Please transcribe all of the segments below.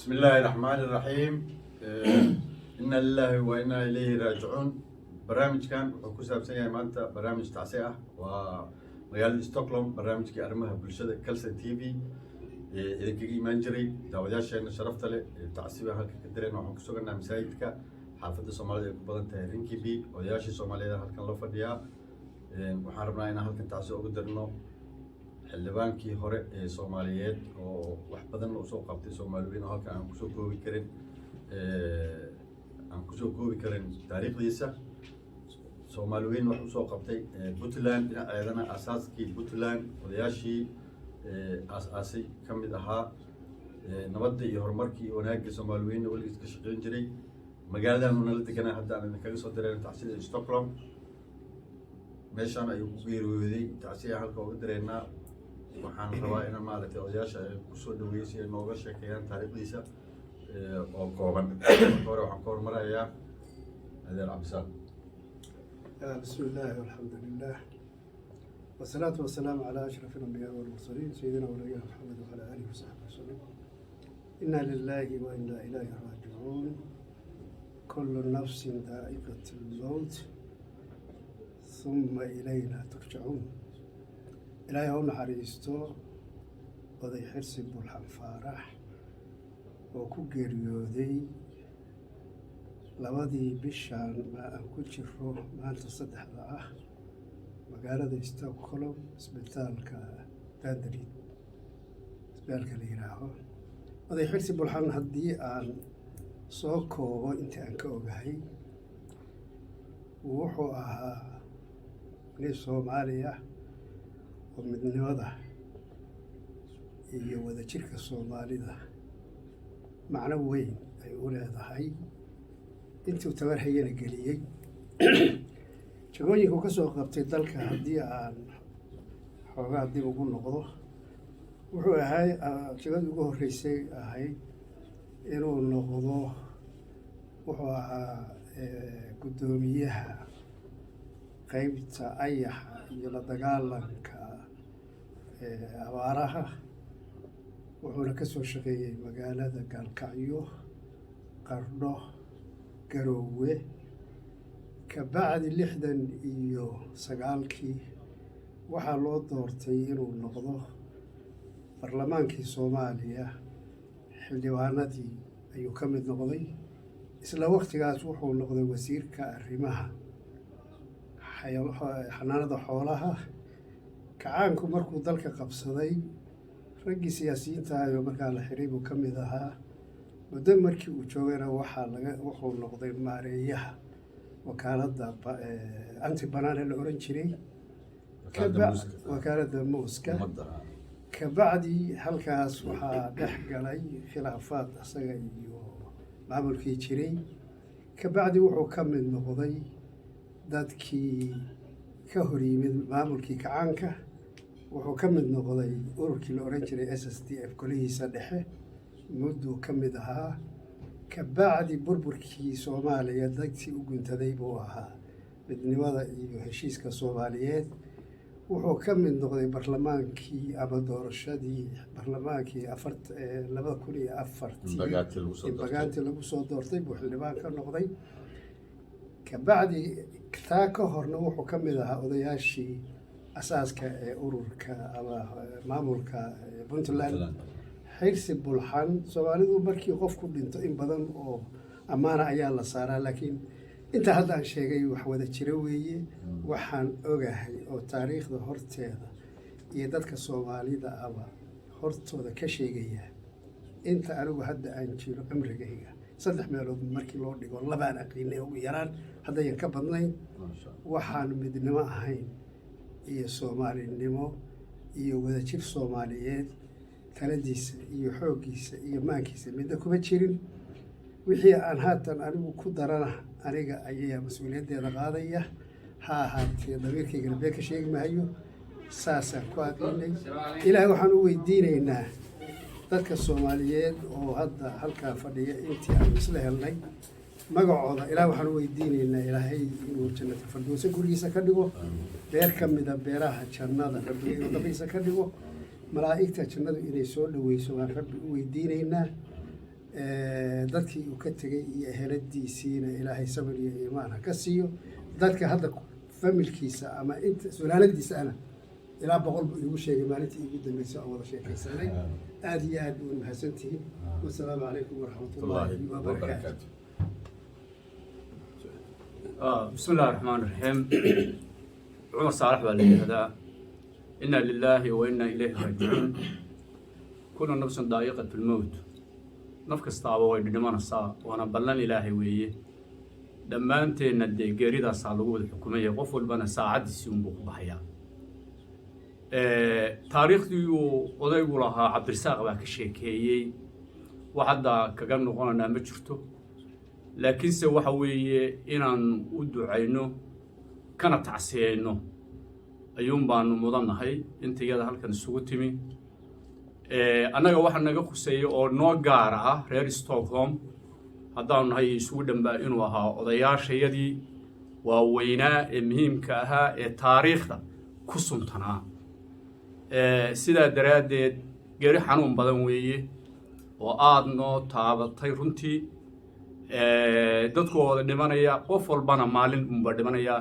بسم الله الرحمن الرحيم إنا لله وإنا إليه راجعون. برنامج كان وكسب سنة مانتا برنامج تعسية ومجال ستوكهولم برنامج كي أرمها بالشدة كلسة تي في إذا كي منجري داوداش أنا شرفت له تعسية هالك كدرين وحنا كسوقنا مساعدك حافظ الصومالية كبدن تهرين كي بي ودياش الصومالية هالك الله فديا وحاربنا إن هالك تعسية قدرنا xildhibaankii hore ee Soomaaliyeed oo wax badan loo soo qabtay Soomaaliyeed halka aan ku soo koobi karin taariikhdiisa Soomaaliyeed wax soo qabtay Puntland ayadana asaaskii Puntland odayaashii asaasay kamid ahaa nabadda iyo horumarkii wanaagga Soomaaliyeed oo iska shaqeyn jiray magaalada nala deganaa hadda aan kaga soo diray tacsiida Stockholm meeshaan ayuu ku geeriyooday tacsiya halka uga direynaa waxaan rabaa in maaragtay odayaasha ay ku soo dhaweeyay ay nooga sheekeeyaan taariikhdiisa oo kooban hore waxaan ka hormarayaa adeer Cabdisaaq. بسم الله والحمد لله والصلاة والسلام على أشرف الأنبياء والمرسلين سيدنا ونبينا محمد وعلى آله وصحبه وسلم. إنا لله وإنا إليه راجعون. كل نفس ذائقة الموت ثم إلينا ترجعون. إلهي هون حريستو وذي حرسب الحنفارح وكوغيريودي لودي بشان ما أنكو جرو ما أنت صدح ذا مقالة ستوكهولم اسبتالك تدريد اسبتالك ليراهو وذي حرسب الحن هدي أن سوكو وإنت أنكو بهي ووحو أها nin Soomaaliya oo midnimada iyo wadajirka Soomaalida macno weyn ay u leedahay intuu tabar hayana geliyay jagooyinku ka soo qabtay dalka haddii aan xoogaa dib ugu noqdo wuxuu ahay jagada ugu horreysay ahayd inuu noqdo wuxuu ahaa guddoomiyaha qaybta ayaxa iyo la dagaalanka abaaraha wuxuuna ka soo shaqeeyay magaalada Gaalkacyo Qardho Garoowe kabacdi 69kii waxaa loo doortay inuu noqdo barlamaankii Soomaaliya xildhibaanadii ayuu ka mid noqday isla waqtigaas wuxuu noqday wasiirka arrimaha xanaanada xoolaha kacaanku markuu dalka qabsaday raggii siyaasiyiinta ah markaa la xiray buu ka mid ahaa muddo markii uu joogayna wuxuu noqday maareeyaha wakaaladda anti banaana la oran jiray wakaaladda muuska kabacdi halkaas waxaa dhex galay khilaafaad isaga iyo maamulkii jiray kabacdi wuxuu ka mid noqday dadkii ka hor yimid maamulkii kacaanka wuxuu ka mid noqday ururkii la oran jiray SSDF golihiisa dhexe mudduu ka mid ahaa kabacdi burburkii Soomaaliya dadkii u guntaday buu ahaa midnimada iyo heshiiska Soomaaliyeed wuxuu ka mid noqday barlamaankii ama doorashadii barlamaankii 2004 bagaanti lagu soo doortay buu xildhibaan ka noqday kabacdi taa ka horna wuxuu ka mid ahaa odayaashii asaaska ee ururka ama maamulka Puntland xirsi bulxan Soomaalidu markii qofku dhinto in badan oo amaana ayaa la saaraa laakiin inta hadda aan sheegay wax wada jira weeye waxaan ogahay oo taariikhda horteeda iyo dadka Soomaalida aba hortooda ka sheegaya inta anigu hadda aan jiro cimrigayga 3 meelood markii loo dhigo labaan aqriinay ugu yaraan haddayan ka badnayn waxaan midnimo ahayn iyo Soomaalinimo iyo wadajir Soomaaliyeed taladiisa iyo xooggiisa iyo maankiisa midna kuma jirin wixii aan haatan anigu ku darana aniga ayaa mas'uuliyaddeeda qaadaya ha ahaatee dabiirkayga bee ka sheegi maayo saasaan ku aqriinay ilaahay waxaan u weydiinaynaa dadka Soomaaliyeed oo hadda halkaa fadhiya intii aan isla helnay magacooda ilaahay waxaan u weydiinaynaa ilaahay inuu jannada firdawsa gurigiisa ka dhigo beer ka mid ah beeraha jannada rabbi inuu dabaysa ka dhigo malaa'igta jannadu inay soo dhaweyso waan rabbi u weydiinaynaa dadkii uu ka tegey iyo eheladiisiina ilaahay sabir iyo iimaan ha ka siiyo dadka hadda familkiisa ama inta sulaaladiisa ana ilaa 100 buu igu sheegay maalintii igu dambeysay oo wada sheekaysanay aad iyo aad buu mahadsantihiin wasalaamu calaykum waraxmatullaahi wabarakaatu بسم الله الرحمن الرحيم عمر صالح بالي هذا إنا لله وإنا إليه راجعون كل نفس ضائقة الموت نفك استعبوا ويدمان الصا وأنا بلن إلهي ويه لما أنت ندي جريدة صالحود الحكومية قفل بنا ساعد السيوم بحياة تاريخ ديو وضيق لها عبد الرزاق باك الشيكيي وحدا كجنو قلنا مجرته laakiinse waxa weeye inaan u ducayno kana tacsiyeyno ayuun baanu mudannahay intayada halkan isugu timi annaga waxa naga khuseeya oo noo gaar ah reer Stockholm haddaanu nahay isugu dhanbaa inuu ahaa odayaashayadii waaweynaa ee muhiimka ahaa ee taariikhda ku suntanaa sidaa daraaddeed geeri xanuun badan weeye oo aad noo taabatay runtii dadkooda dhimanaya qof walbana maalin unba dhimanaya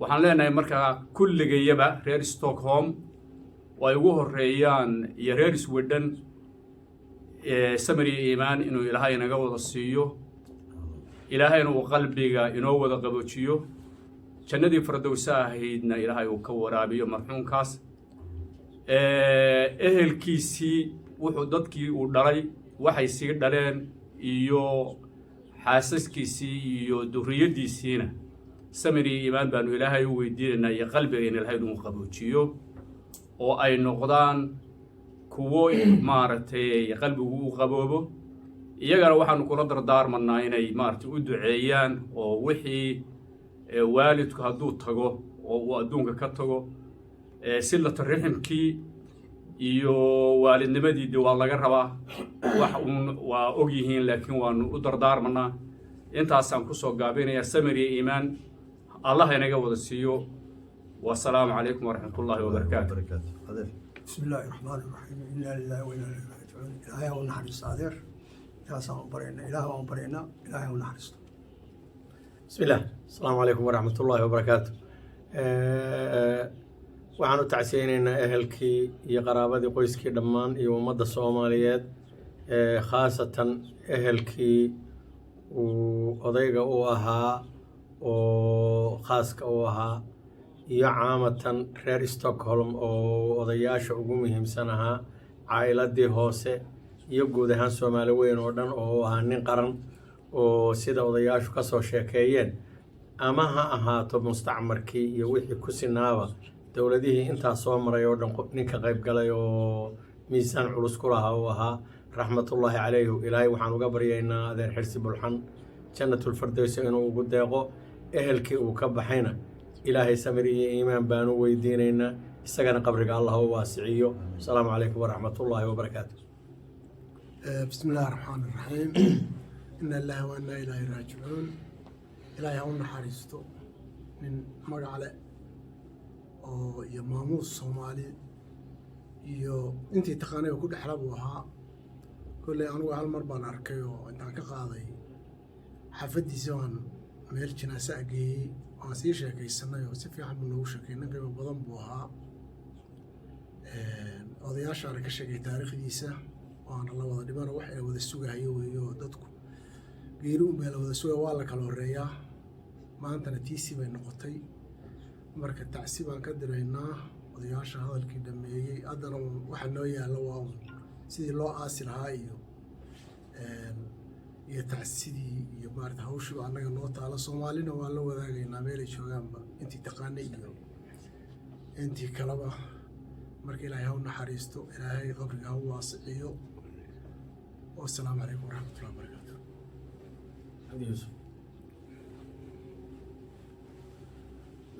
waxaan leenahay markaa kulligayaba reer Stockholm way ugu horeeyaan iyo reer Sweden samiri iimaan inuu ilaahay naga wada siiyo ilaahayna uu qalbiga inoo wada qaboojiyo jannadii firdawsa ahaydna ilaahay uu ka waraabiyo marxuumkaas ehelkiisii wuxuu dadkii uu dhalay waxay sii dhaleen iyo xaasaskiisii iyo duriyadiisiina samiri iimaan baanu ilaahay u weydiinaynaa iyo qalbiga in ilaahay uu qaboojiyo oo ay noqdaan kuwo maaragtay qalbigu u qaboobo iyagana waxaanu kula dardaarmanaa inay maaragtay u duceeyaan oo wixii waalidku hadduu tago oo uu adduunka ka tago silata riximkii iyo waalidnimadii waa laga rabaa wax waa og yihiin laakiin waanu u dardaarmanaa intaasaan ku soo gaabinaya samir iyo iimaan allah inaga wada siiyo والسلام عليكم ورحمة الله وبركاته. بسم الله الرحمن الرحيم إنا لله وإنا إليه راجعون إلهي ونحن الصادر يا سلام برينا إلهي وبرينا إلهي ونحن بسم الله السلام عليكم ورحمة الله وبركاته. waxaanu tacsiyeynaynaa ehelkii iyo qaraabadii qoyskii dhammaan iyo ummadda Soomaaliyeed khaasatan ehelkii uu odayga u ahaa oo khaaska u ahaa iyo caamatan reer Stockholm oo odayaasha ugu muhiimsan ahaa caa'iladii hoose iyo guud ahaan Soomaali weyn oo dhan oo ahaa nin qaran oo sida odayaashu ka soo sheekeeyeen ama ha ahaato mustacmarkii iyo wixii ku sinaaba dowladihii intaas soo maray oo dhan ninka qayb galay oo miisaan culus ku lahaa uu ahaa raxmatullaahi calayhi ilaahay waxaan uga baryaynaa adeer xirsi bulxan jannatul firdaws inuu ugu deeqo ehelkii uu ka baxayna ilaahay samir iyo iimaan baanu weydiinaynaa isagana qabriga allah u waasiciyo asalaamu calaykum waraxmatullaahi wabarakaatu بسم الله الرحمن الرحيم إنا لله وإنا إليه راجعون إلهي هون حريستو من مقالة oo iyo maamuus Soomaali iyo intii taqaanay ku dhaxlabuha kulay anigu hal mar baan arkay oo intaan ka qaaday xafadiisa aan meel jinaasa agay oo si sheekaysanay oo si fiican buu noogu sheekeynay qayb badan buu ahaa odayaasha ka sheegay taariikhdiisa waana la wada dhibana wax ay wada sugahayo weeyo dadku geeru meel wada sugaa waa la kala horeeyaa maantana tiisi bay noqotay marka tacsi baan ka diraynaa odayaasha hadalkii dhameeyay haddana waxa noo yaalla waa sidii loo aasi lahaa iyo tacsidii iyo maarata hawshii annaga noo taala Soomaalina waan la wadaagaynaa meelay joogaanba intii taqaanay iyo intii kalaba marka ilaahay ha u naxariisto ilaahay qabriga ha u waasiciyo wassalaamu calaykum waraxmatullahi wabarakaatuh.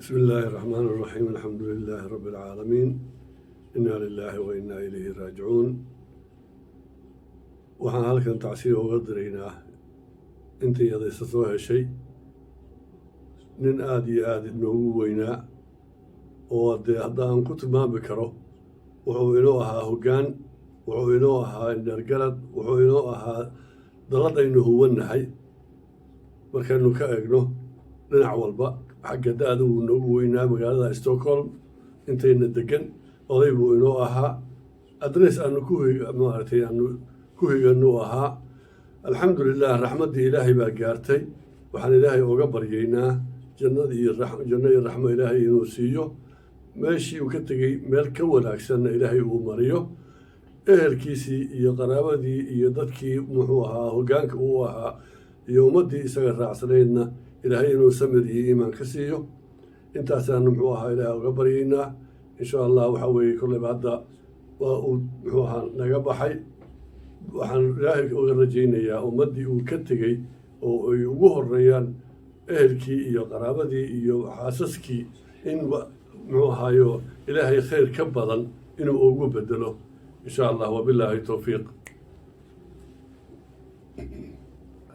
بسم الله الرحمن الرحيم الحمد لله رب العالمين إنا لله وإنا إليه راجعون waxaan halkan tacsiir uga diraynaa intii adaysa soo heshay nin aada iyo aada inoogu weynaa oo dee haddaan ku tilmaami karo wuxuu inoo ahaa hoggaan wuxuu inoo ahaa indhergalad wuxuu inoo ahaa dalladaynu huwannahay markaynu ka eegno dhinac walba xagga da-da wuu noogu weynaa magaalada Stockholm intayna degan oday buu inoo ahaa adres aanu maaragtay aanu ku higanu ahaa alxamdulilah raxmaddii ilaahay baa gaartay waxaan ilaahay oga baryaynaa janno iyo raxmo ilaahay inuu siiyo meeshii uu ka tegey meel ka wanaagsanna ilaahay uu mariyo ehelkiisii iyo qaraabadii iyo dadkii muxuu ahaa hoggaanka uu ahaa iyo ummaddii isaga raacsanaydna ilaahay inuu samir iyo iimaan ka siiyo intaasaanu muxuu ahaa ilaahay oga baryaynaa insha allah waxaa weeye kolleyba hadda waa uu muxuu ahaa naga baxay waxaan ilaahay uga rajaynayaa ummaddii uu ka tegey oo ay ugu horeeyaan ehelkii iyo qaraabadii iyo xaasaskii in muxuu ahaayo ilaahay khayr ka badan inuu ugu bedelo insha allah wabilaahi towfiiq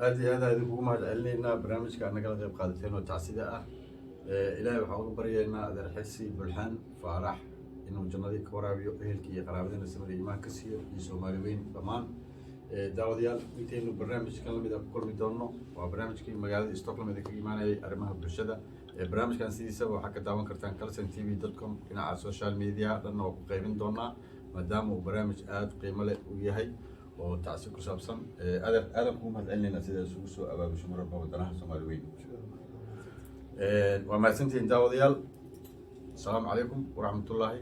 aad iyo aad ayaan kugu mahad celinaynaa barnaamijka aad nagala qayb qaadateen oo tacsida ah ilaahay waxaan uga baryaynaa adeer xisi bulxaan faarax inuu jannadii ka waraabiyo ehelkii iyo qaraabadiina samir iimaan ka siiyo iyo soomaali weyn dhammaan daawadayaal intaynu barnaamijkan lamid ah ku kulmi doonno waa barnaamijkii magaalada Stockholm ee ka imaanayay arrimaha bulshada barnaamijkan sidiisaba waxaa ka daawan kartaan kalsontv.com dhinaca social media dhanna waa ku qaybin doonaa maadaama uu barnaamij aada qiimo leh uu yahay oo tacsi ku saabsan aadan kugu mahad celinaynaa sida isugu soo abaabusho mararba wadanaha soomaali weyn waa mahadsantihiin daawadayaal asalaamu calaykum waraxmatullaahi